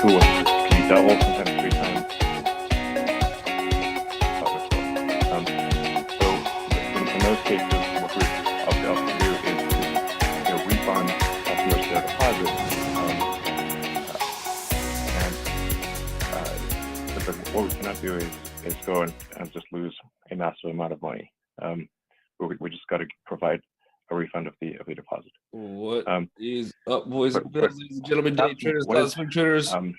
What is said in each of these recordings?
two or can be double, sometimes three times. So in those cases, what we often do is refund customers their deposit. But what we cannot do is go and just lose a massive amount of money. We just got to provide a refund of the deposit. What is up, boys and girls, ladies and gentlemen, day traders, swing traders? I'm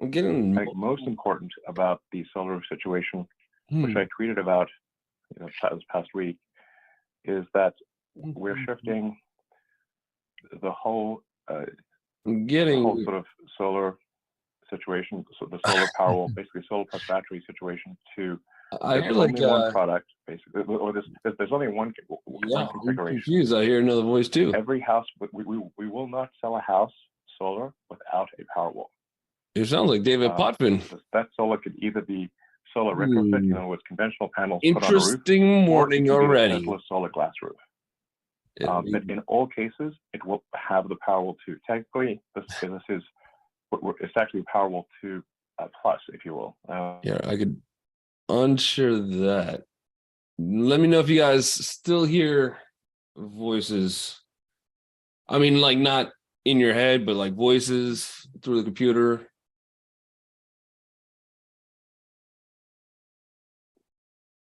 getting. I think most important about the solar situation, which I tweeted about this past week, is that we're shifting the whole sort of solar situation, so the solar Powerwall, basically solar plus battery situation, to I hear like one product, basically, or there's only one configuration. I'm confused. I hear another voice too. Every house, we will not sell a house solar without a Powerwall. It sounds like David Potvin. That solar could either be solar retrofit, with conventional panels Interesting put on a roof, morning already. Or solar glass roof. But in all cases, it will have the Powerwall 2. Technically, it's actually Powerwall 2 Plus, if you will. Yeah, I could unshare that. Let me know if you guys still hear voices. I mean, like not in your head, but like voices through the computer.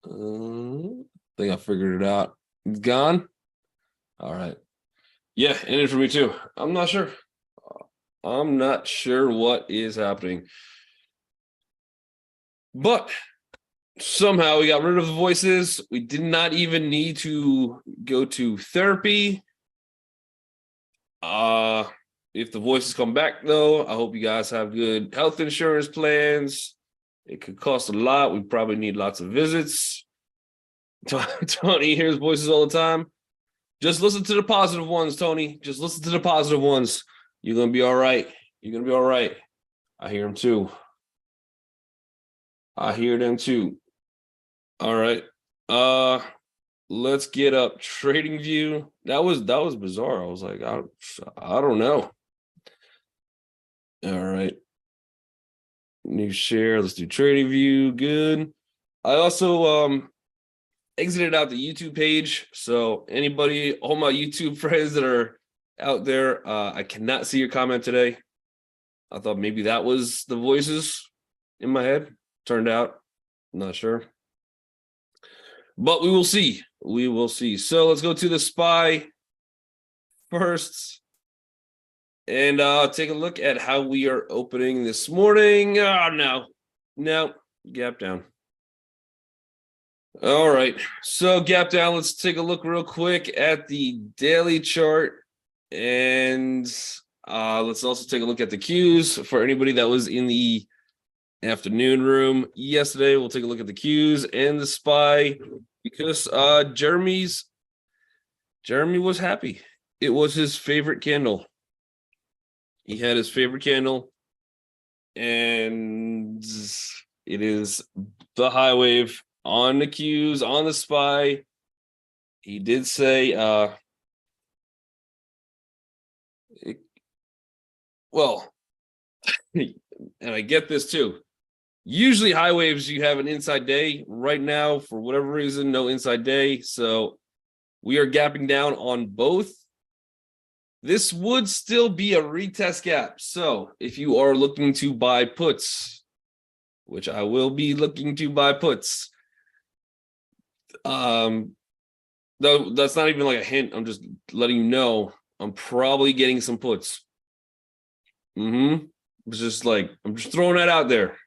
I think I figured it out. It's gone. All right. Yeah, and it for me too. I'm not sure. I'm not sure what is happening. But somehow we got rid of the voices. We did not even need to go to therapy. If the voices come back, though, I hope you guys have good health insurance plans. It could cost a lot. We probably need lots of visits. Tony hears voices all the time. Just listen to the positive ones, Tony. Just listen to the positive ones. You're going to be all right. You're going to be all right. I hear them too. I hear them too. All right. Let's get up TradingView. That was bizarre. I was like, I don't know. All right. New share. Let's do TradingView. Good. I also exited out the YouTube page. So anybody, all my YouTube friends that are out there, I cannot see your comment today. I thought maybe that was the voices in my head. Turned out, I'm not sure. But we will see. We will see. So let's go to the SPY first and take a look at how we are opening this morning. Oh, no, gap down. All right, so gap down. Let's take a look real quick at the daily chart, and let's also take a look at the Qs for anybody that was in the afternoon room yesterday. We'll take a look at the Qs and the SPY because Jeremy was happy. It was his favorite candle. He had his favorite candle, and it is the high wave on the Qs, on the SPY. He did say, well, and I get this too. Usually high waves, you have an inside day. Right now, for whatever reason, no inside day. So we are gapping down on both. This would still be a retest gap. So if you are looking to buy puts, which I will be looking to buy puts, though that's not even like a hint. I'm just letting you know I'm probably getting some puts. It's just like, I'm just throwing that out there.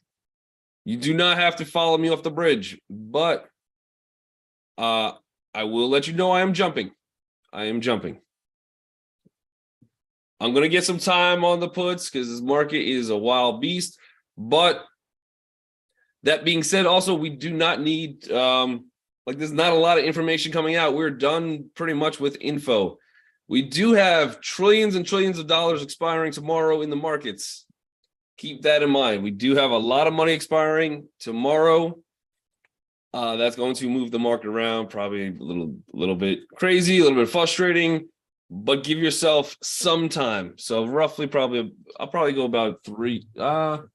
You do not have to follow me off the bridge, but I will let you know I am jumping. I am jumping. I'm going to get some time on the puts because this market is a wild beast. But that being said, also, we do not need, there's not a lot of information coming out. We're done pretty much with info. We do have trillions and trillions of dollars expiring tomorrow in the markets. Keep that in mind. We do have a lot of money expiring tomorrow. That's going to move the market around, probably a little bit crazy, a little bit frustrating. but give yourself some time. So roughly, I'll probably go about three. I'll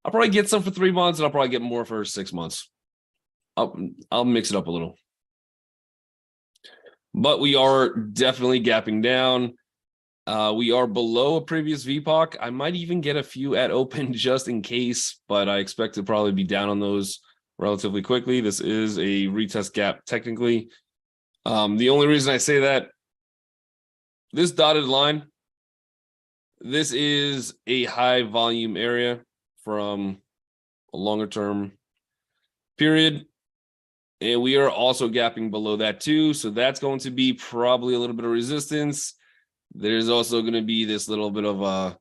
probably get some for 3 months, and I'll probably get more for 6 months. I'll mix it up a little. But we are definitely gapping down. We are below a previous VPOC. I might even get a few at open just in case, but I expect to probably be down on those relatively quickly. This is a retest gap technically. The only reason I say that, this dotted line, this is a high volume area from a longer term period. And we are also gapping below that too. So that's going to be probably a little bit of resistance. There's also going to be this little bit of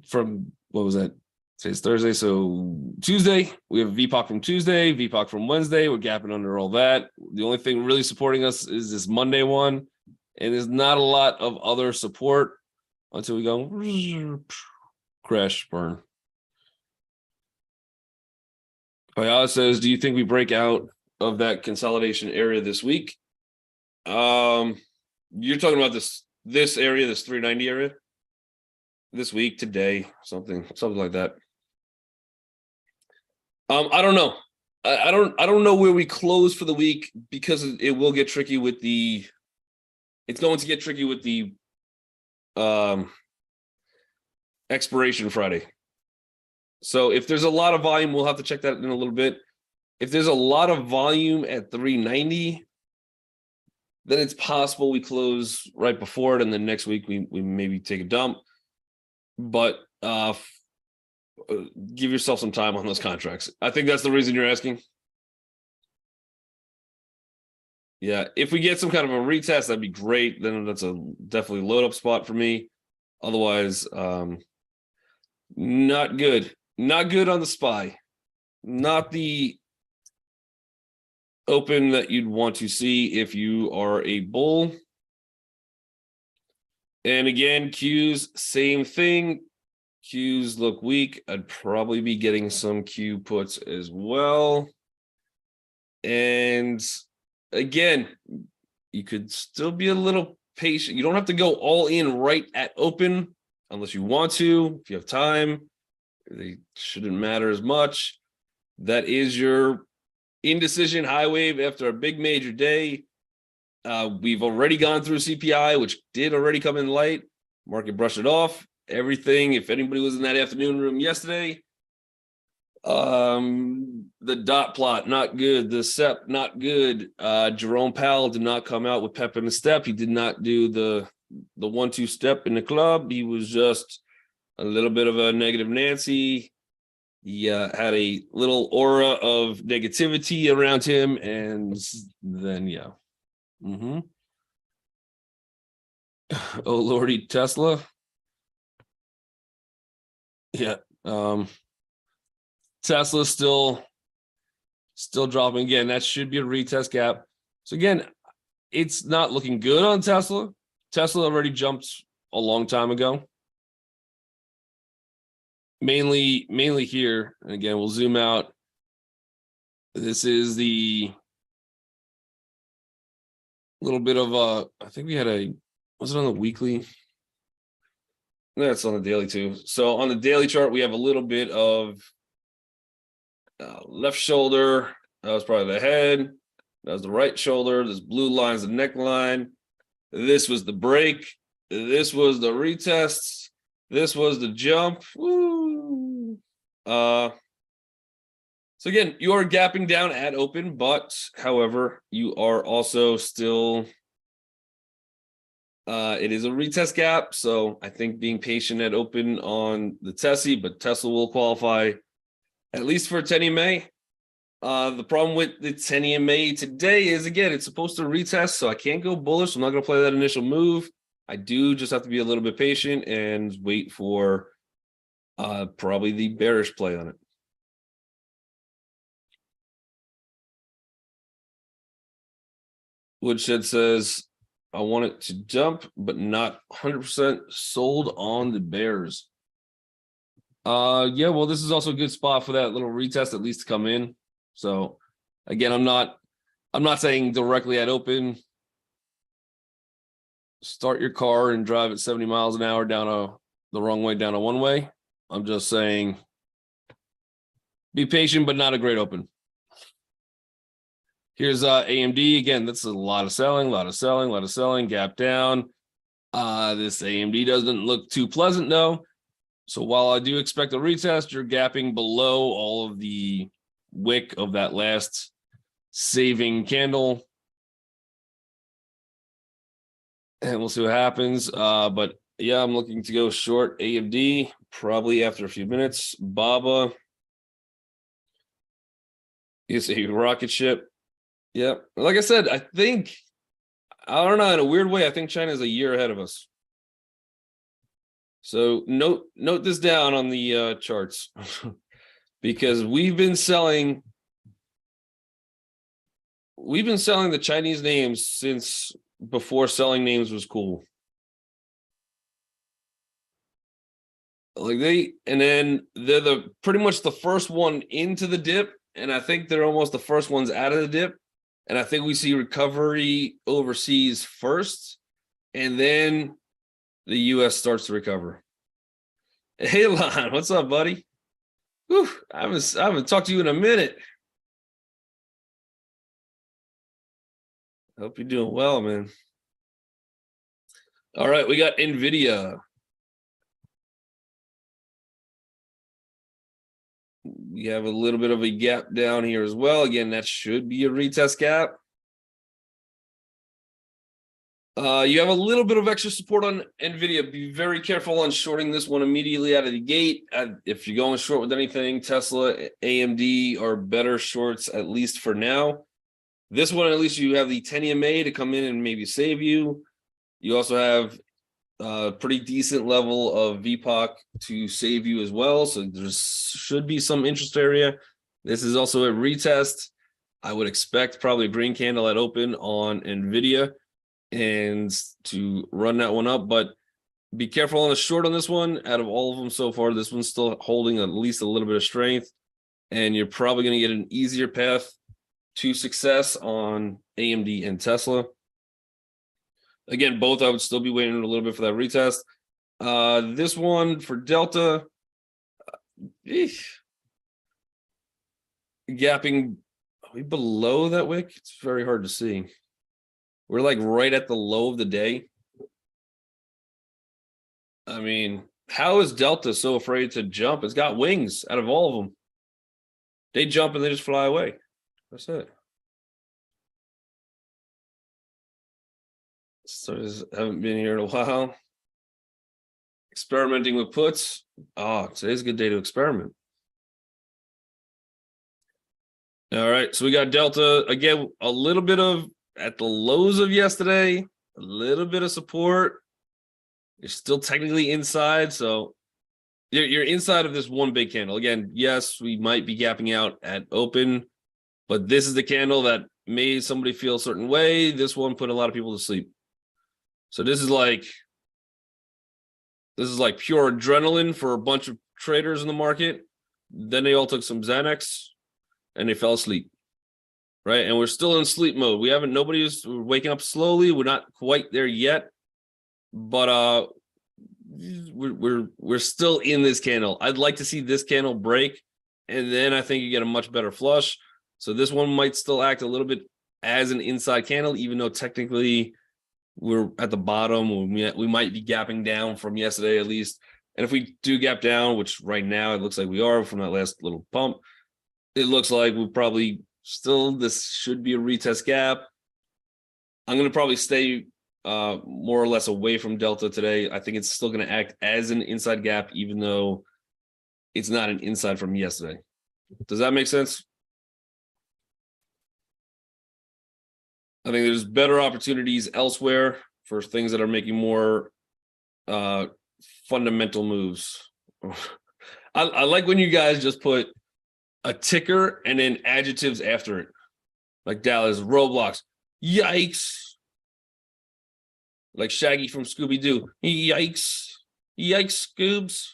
from what was that? Today's Thursday. So Tuesday, we have VPOC from Tuesday, VPOC from Wednesday. We're gapping under all that. The only thing really supporting us is this Monday one. And there's not a lot of other support until we go crash burn. Payala says, do you think we break out of that consolidation area this week? You're talking about this area, this 390 area? This week, today, something like that. I don't know. I don't know where we close for the week, because it will get tricky with the. It's going to get tricky with the expiration Friday. So if there's a lot of volume, we'll have to check that in a little bit. If there's a lot of volume at 390, then it's possible we close right before it, and then next week we maybe take a dump. But give yourself some time on those contracts. I think that's the reason you're asking. Yeah, if we get some kind of a retest, that'd be great. Then that's a definitely load up spot for me. Otherwise, not good. Not good on the SPY. Not the open that you'd want to see if you are a bull. And again, Qs, same thing. Qs look weak. I'd probably be getting some Q puts as well. And again, you could still be a little patient. You don't have to go all in right at open unless you want to. If you have time, they shouldn't matter as much. That is your indecision high wave after a big major day. We've already gone through CPI, which did already come in light. Market brushed it off. Everything, if anybody was in that afternoon room yesterday, the dot plot, not good. The SEP, not good. Jerome Powell did not come out with pep in the step. He did not do the 1-2 step in the club. He was just a little bit of a negative Nancy. He had a little aura of negativity around him, and then yeah. Oh Lordy, Tesla. Yeah. Tesla still dropping again. That should be a retest gap. So again, it's not looking good on Tesla. Tesla already jumped a long time ago. Mainly here. And again, we'll zoom out. This is the little bit of I think we had was it on the weekly? That's on the daily too. So on the daily chart, we have a little bit of left shoulder. That was probably the head. That was the right shoulder. This blue line is the neckline. This was the break. This was the retest. This was the jump. Woo. So again, you are gapping down at open, but however, you are also still. It is a retest gap, so I think being patient at open on the Tessie, but Tesla will qualify at least for 10 EMA. The problem with the 10 EMA today is, again, it's supposed to retest, so I can't go bullish. I'm not going to play that initial move. I do just have to be a little bit patient and wait for probably the bearish play on it. Woodshed says, I want it to jump, but not 100% sold on the bears. Yeah, well, this is also a good spot for that little retest at least to come in. So again, I'm not saying directly at open. start your car and drive at 70 miles an hour the wrong way down a one way. I'm just saying, be patient, but not a great open. Here's AMD again. That's a lot of selling, gap down. This AMD doesn't look too pleasant though. So while I do expect a retest, you're gapping below all of the wick of that last saving candle. And we'll see what happens. But yeah, I'm looking to go short AMD probably after a few minutes. BABA is a rocket ship. Yep. Like I said, I don't know, in a weird way, I think China is a year ahead of us. So note this down on the charts because we've been selling the Chinese names since before selling names was cool. And then they're pretty much the first one into the dip, and I think they're almost the first ones out of the dip. And I think we see recovery overseas first, and then the US starts to recover. Hey, Lon, what's up, buddy? Whew, I haven't talked to you in a minute. Hope you're doing well, man. All right, we got NVIDIA. We have a little bit of a gap down here as well. Again, that should be a retest gap. You have a little bit of extra support on NVIDIA. Be very careful on shorting this one immediately out of the gate. If you're going short with anything, Tesla, AMD are better shorts, at least for now. This one, at least you have the 10 EMA to come in and maybe save you. You also have a pretty decent level of VPOC to save you as well. So there should be some interest area. This is also a retest. I would expect probably a green candle at open on NVIDIA and to run that one up, but be careful on the short on this one. Out of all of them so far, this one's still holding at least a little bit of strength, and you're probably going to get an easier path to success on AMD and Tesla. Again, both I would still be waiting a little bit for that retest. This one for Delta, gapping, are we below that wick? It's very hard to see. We're like right at the low of the day. I mean, how is Delta so afraid to jump? It's got wings out of all of them. They jump and they just fly away. That's it. Stars haven't been here in a while. Experimenting with puts. Oh, today's a good day to experiment. All right, so we got Delta again, a little bit of at the lows of yesterday, a little bit of support. You're still technically inside, so you're inside of this one big candle. Again, yes, we might be gapping out at open, but this is the candle that made somebody feel a certain way. This one put a lot of people to sleep. So this is like pure adrenaline for a bunch of traders in the market. Then they all took some Xanax and they fell asleep. Right. And we're still in sleep mode. Nobody's waking up slowly. We're not quite there yet. But we're still in this candle. I'd like to see this candle break, and then I think you get a much better flush. So this one might still act a little bit as an inside candle, even though technically we're at the bottom. We might be gapping down from yesterday at least. And if we do gap down, which right now it looks like we are from that last little pump, it looks like we probably still, this should be a retest gap. I'm going to probably stay more or less away from Delta today. I think it's still going to act as an inside gap, even though it's not an inside from yesterday. Does that make sense? I think there's better opportunities elsewhere for things that are making more fundamental moves. I like when you guys just put a ticker and then adjectives after it. Like Dallas, Roblox, yikes. Like Shaggy from Scooby-Doo, yikes, yikes, Scoobs.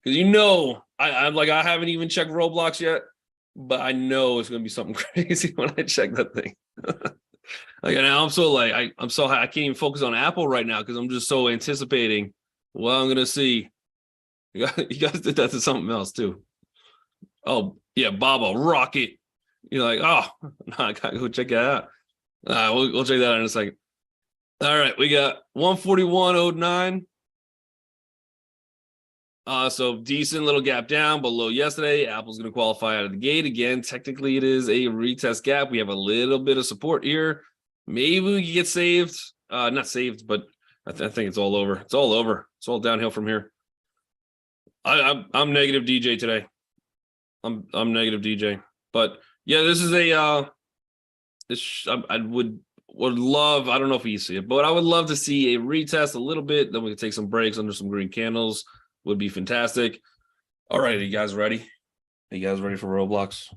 Because I haven't even checked Roblox yet, but I know it's going to be something crazy when I check that thing. Like now I'm so like I can't even focus on Apple right now because I'm just so anticipating what I'm gonna see. You guys did that to something else too. Oh yeah, Baba Rocket. You're like, oh, no, I gotta go check that out. We'll check that out in a second. All right, we got 141.09. So decent little gap down below yesterday. Apple's going to qualify out of the gate again. Technically, it is a retest gap. We have a little bit of support here. Maybe we can get saved. Not saved, but I think it's all over. It's all over. It's all downhill from here. I'm negative DJ today. I'm negative DJ. But yeah, this is a I would love. I don't know if you see it, but I would love to see a retest a little bit. Then we can take some breaks under some green candles. Would be fantastic. All right, are you guys ready? Are you guys ready for Roblox?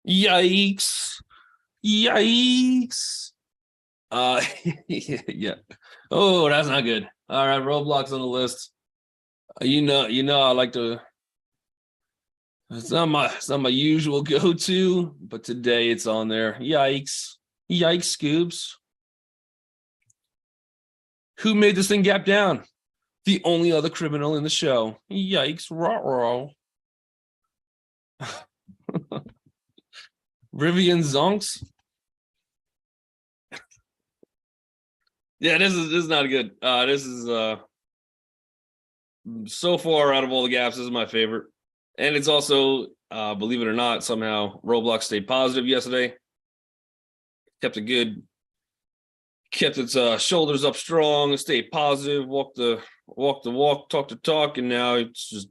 Yikes. Yikes. Yeah. Oh, that's not good. All right, Roblox on the list. You know I like to it's not my usual go-to, but today it's on there. Yikes. Yikes, Scoops. Who made this thing gap down? The only other criminal in the show. Yikes, raw. Rivian Zonks. Yeah, this is not good. This is so far out of all the gaps, this is my favorite. And it's also, believe it or not, somehow Roblox stayed positive yesterday. Kept its shoulders up strong, stayed positive, walk the walk, talk the talk, and now it's just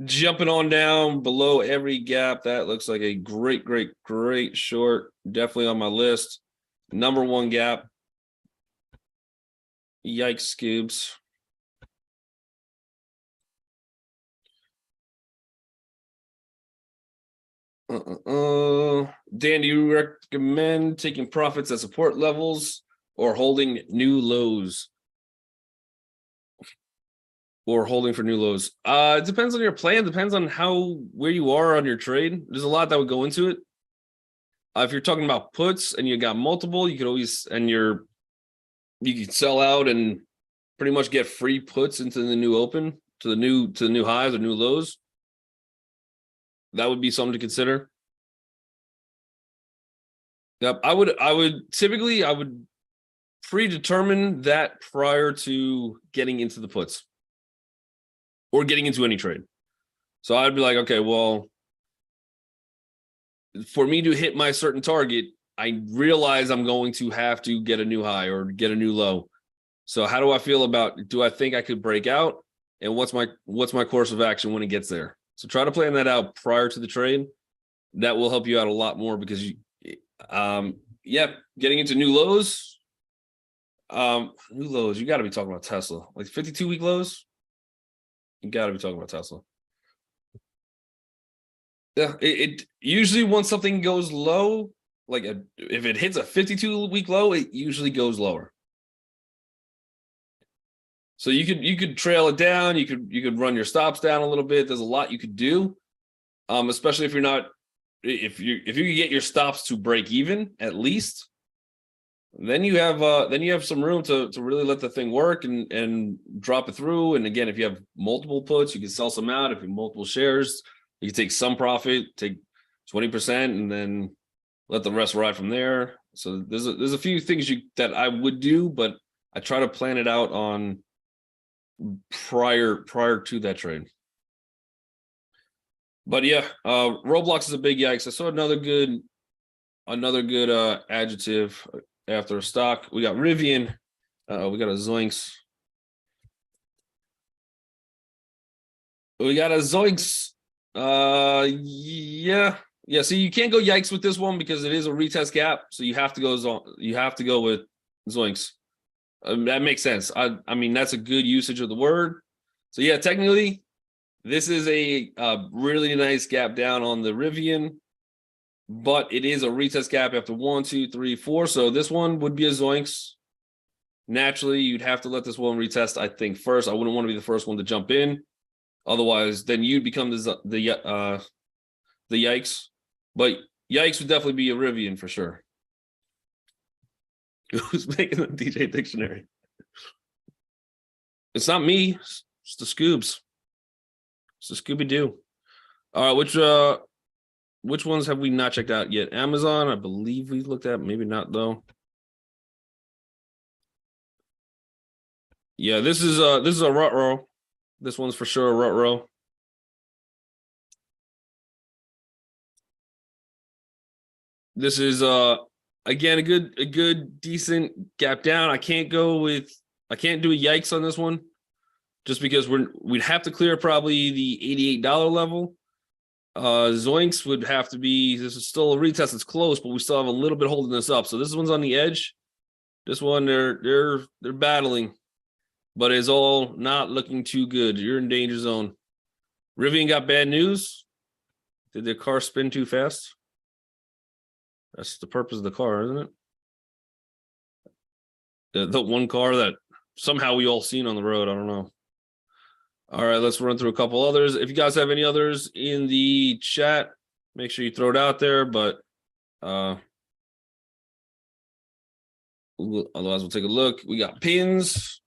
jumping on down below every gap. That looks like a great short. Definitely on my list. Number one gap. Yikes, Scoobs. Dan, do you recommend taking profits at support levels or holding new lows? Or holding for new lows? It depends on your plan. Depends on where you are on your trade. There's a lot that would go into it. If you're talking about puts and you got multiple, you could always you could sell out and pretty much get free puts into the new open to the new highs or new lows. That would be something to consider. Yep, I would typically predetermine that prior to getting into the puts or getting into any trade. So I'd be like, okay, well, for me to hit my certain target, I realize I'm going to have to get a new high or get a new low. So how do I feel about, do I think I could break out? And what's my course of action when it gets there? So try to plan that out prior to the trade. That will help you out a lot more because getting into new lows, you got to be talking about Tesla, like 52-week lows. You got to be talking about Tesla. Yeah, it usually once something goes low, like if it hits a 52-week low, it usually goes lower. So you could trail it down, you could run your stops down a little bit. There's a lot you could do, especially if you could get your stops to break even at least, then you have some room to really let the thing work and drop it through. And again, if you have multiple puts, you can sell some out. If you have multiple shares, you can take some profit, take 20%, and then let the rest ride from there. So there's a few things that I would do, but I try to plan it out on prior to that trade. But yeah, Roblox is a big yikes. I saw another good adjective after a stock. We got Rivian. We got a Zoinks. We got a Zoinks. Yeah. So you can't go yikes with this one because it is a retest gap. So you have to go with Zoinks. That makes sense. I mean, that's a good usage of the word. So yeah, technically, this is a really nice gap down on the Rivian, but it is a retest gap after 1, 2, 3, 4. So this one would be a Zoinks. Naturally, you'd have to let this one retest, I think, first. I wouldn't want to be the first one to jump in. Otherwise, then you'd become the yikes. But yikes would definitely be a Rivian for sure. Who's making the DJ dictionary? It's not me. It's the Scoobs. It's the Scooby Doo. All right, which ones have we not checked out yet? Amazon, I believe we looked at. Maybe not though. Yeah, this is a rut row. This one's for sure a rut row. This is again a good decent gap down. I can't do a yikes on this one just because we'd have to clear probably the $88 level. Zoinks would have to be, this is still a retest, it's close, but we still have a little bit holding this up. So this one's on the edge. This one they're battling, but it's all not looking too good. You're in danger zone. Rivian got bad news. Did their car spin too fast? That's the purpose of the car, isn't it? The one car that somehow we all seen on the road. I don't know. All right, let's run through a couple others. If you guys have any others in the chat, make sure you throw it out there. But otherwise, we'll take a look. We got pins.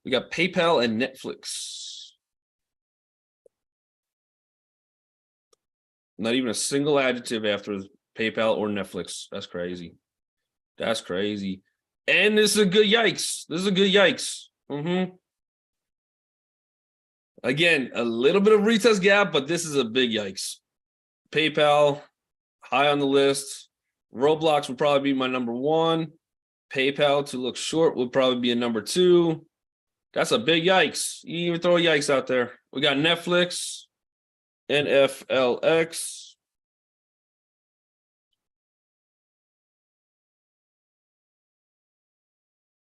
We got PayPal and Netflix. Not even a single adjective after PayPal or Netflix. That's crazy. That's crazy. And this is a good yikes. This is a good yikes. Again, a little bit of retest gap, but this is a big yikes. PayPal, high on the list. Roblox would probably be my number one. PayPal to look short would probably be a number two. That's a big yikes. You even throw a yikes out there. We got Netflix, NFLX.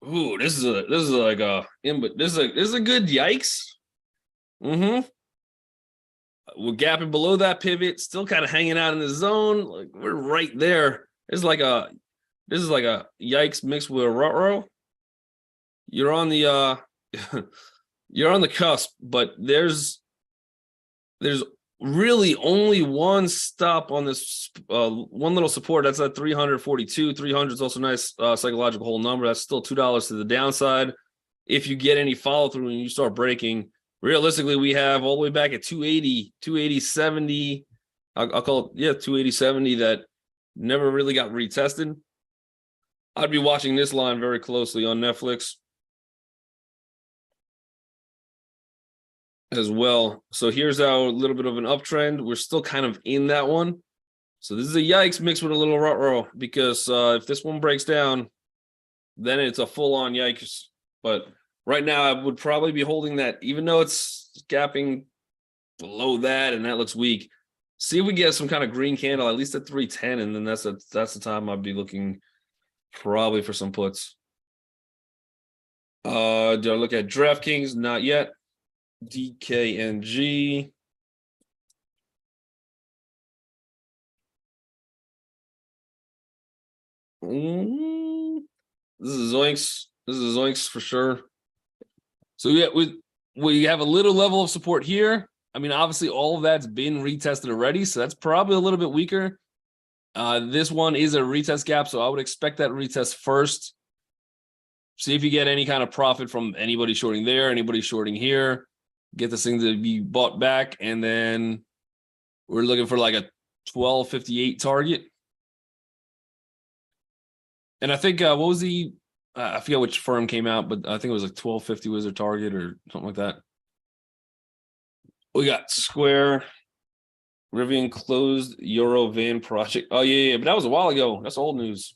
Ooh, this is a good yikes. We're gapping below that pivot, still kind of hanging out in the zone. Like we're right there. This is like a yikes mixed with a rut row. You're on the you're on the cusp, but there's really only one stop on this one little support. That's at 342. 300 is also a nice psychological whole number. That's still $2 to the downside. If you get any follow through and you start breaking, realistically, we have all the way back at 280, 70. I'll call it, 280, 70 that never really got retested. I'd be watching this line very closely on Netflix as well. So here's our little bit of an uptrend. We're still kind of in that one. So this is a yikes mixed with a little rut row because if this one breaks down, then it's a full-on yikes. But right now, I would probably be holding that, even though it's gapping below that and that looks weak. See if we get some kind of green candle, at least at 310, and then that's the time I'd be looking probably for some puts. Do I look at DraftKings? Not yet. DKNG. This is Zoinks. This is Zoinks for sure. So yeah, we have a little level of support here. I mean, obviously all of that's been retested already, so that's probably a little bit weaker. This one is a retest gap, so I would expect that retest first. See if you get any kind of profit from anybody shorting there, anybody shorting here. Get this thing to be bought back, and then we're looking for like a 1258 target. And I think what was the I forget which firm came out, but I think it was like 1250 was their target or something like that. We got Square, Rivian closed Euro van project. Oh yeah, but that was a while ago. That's old news.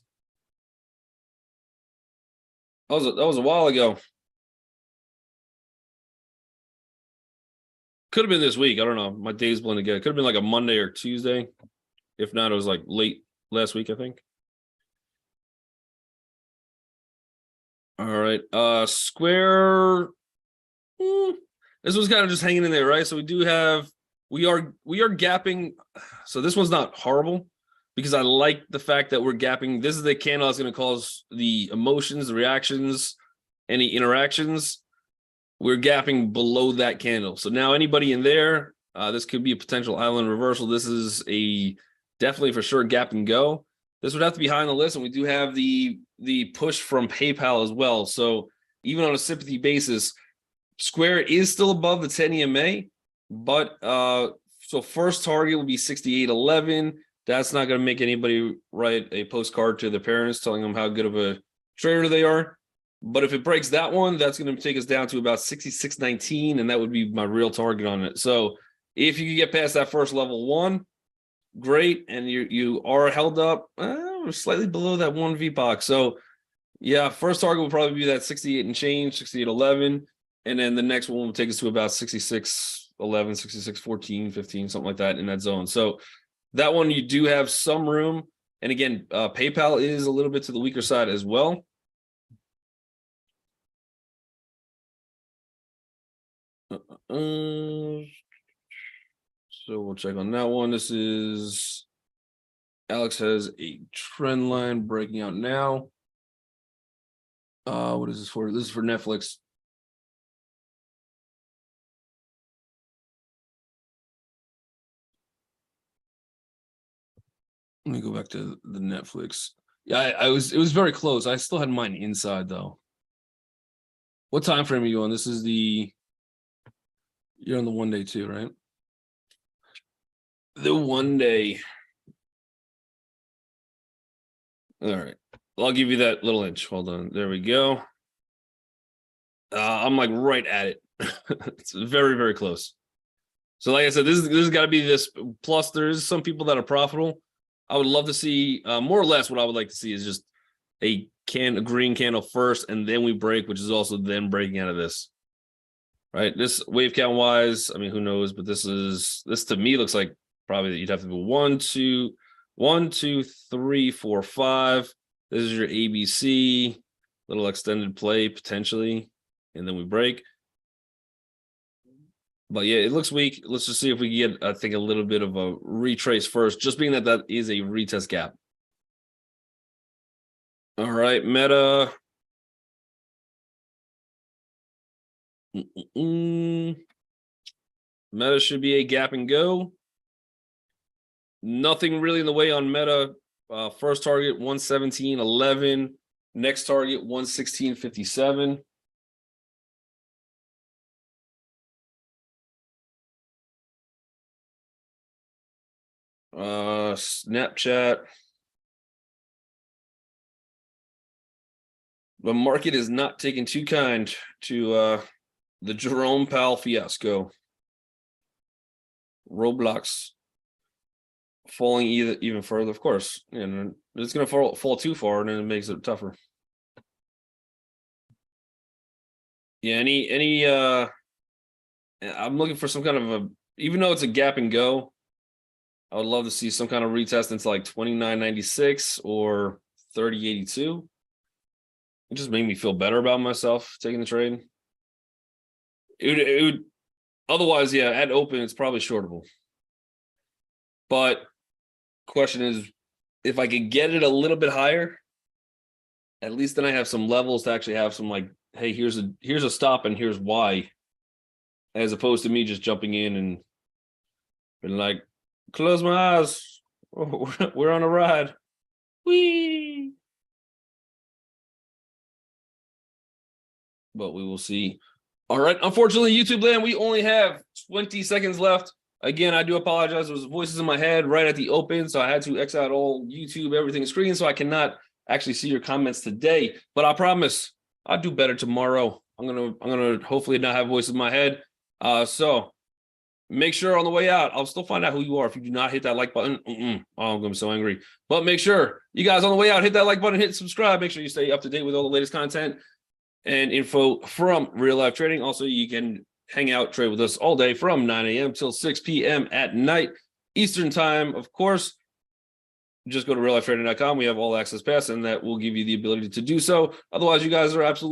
That was a while ago. Could have been this week. I don't know. My days blend together. Could have been like a Monday or Tuesday. If not, it was like late last week, I think. All right. Square. This was kind of just hanging in there, right? So we are gapping. So this one's not horrible because I like the fact that we're gapping. This is the candle that's going to cause the emotions, the reactions, any interactions. We're gapping below that candle. So now anybody in there This could be a potential island reversal. This is a definitely for sure gap and go. This would have to be high on the list, and we do have the push from PayPal as well. So even on a sympathy basis, Square is still above the 10 EMA, but so first target will be 68.11. That's not going to make anybody write a postcard to their parents telling them how good of a trader they are. But if it breaks that one, that's going to take us down to about 66.19, and that would be my real target on it. So if you can get past that first level one, great, and you are held up slightly below that one VPOC. So yeah, first target will probably be that 68 and change, 68.11, and then the next one will take us to about 66.11, 66.14, 15, something like that in that zone. So that one you do have some room, and again, PayPal is a little bit to the weaker side as well. So we'll check on that one. This is Alex has a trend line breaking out now. What is this for? This is for Netflix. Let me go back to the Netflix. Yeah, it was very close. I still had mine inside though. What time frame are you on? This is you're on the 1 day too, right? The 1 day. All right. I'll give you that little inch. Hold on. There we go. I'm like right at it. It's very, very close. So like I said, this has got to be this. Plus, there is some people that are profitable. I would love to see more or less what I would like to see is just a green candle first, and then we break, which is also then breaking out of this. Right. This wave count wise, I mean, who knows? But this to me looks like probably that you'd have to do 1, 2, 3, 4, 5. This is your ABC, little extended play potentially, and then we break. But yeah, it looks weak. Let's just see if we can get, I think, a little bit of a retrace first, just being that is a retest gap. All right, Meta. Meta should be a gap and go. Nothing really in the way on Meta. First target 117.11. Next target 116.57. Snapchat. The market is not taking too kind to the Jerome Powell fiasco. Roblox falling even further, of course. And it's going to fall too far, and then it makes it tougher. Yeah, I'm looking for some kind of even though it's a gap and go, I would love to see some kind of retest into like 29.96 or 30.82. It just made me feel better about myself taking the trade. It would otherwise, yeah, at open, it's probably shortable. But question is, if I could get it a little bit higher, at least then I have some levels to actually have some like, hey, here's a stop and here's why, as opposed to me just jumping in and being like, close my eyes, we're on a ride. Whee! But we will see. All right. Unfortunately, YouTube land, we only have 20 seconds left. Again, I do apologize. There was voices in my head right at the open, so I had to X out all YouTube, everything screen, so I cannot actually see your comments today. But I promise I'll do better tomorrow. I'm gonna hopefully not have voices in my head. So make sure on the way out, I'll still find out who you are if you do not hit that like button. Oh, I'm gonna be so angry. But make sure you guys on the way out hit that like button, hit subscribe. Make sure you stay up to date with all the latest content and info from Real Life Trading. Also, you can hang out, trade with us all day from 9 a.m. till 6 p.m. at night, Eastern time. Of course, just go to reallifetrading.com. We have all access pass, and that will give you the ability to do so. Otherwise, you guys are absolutely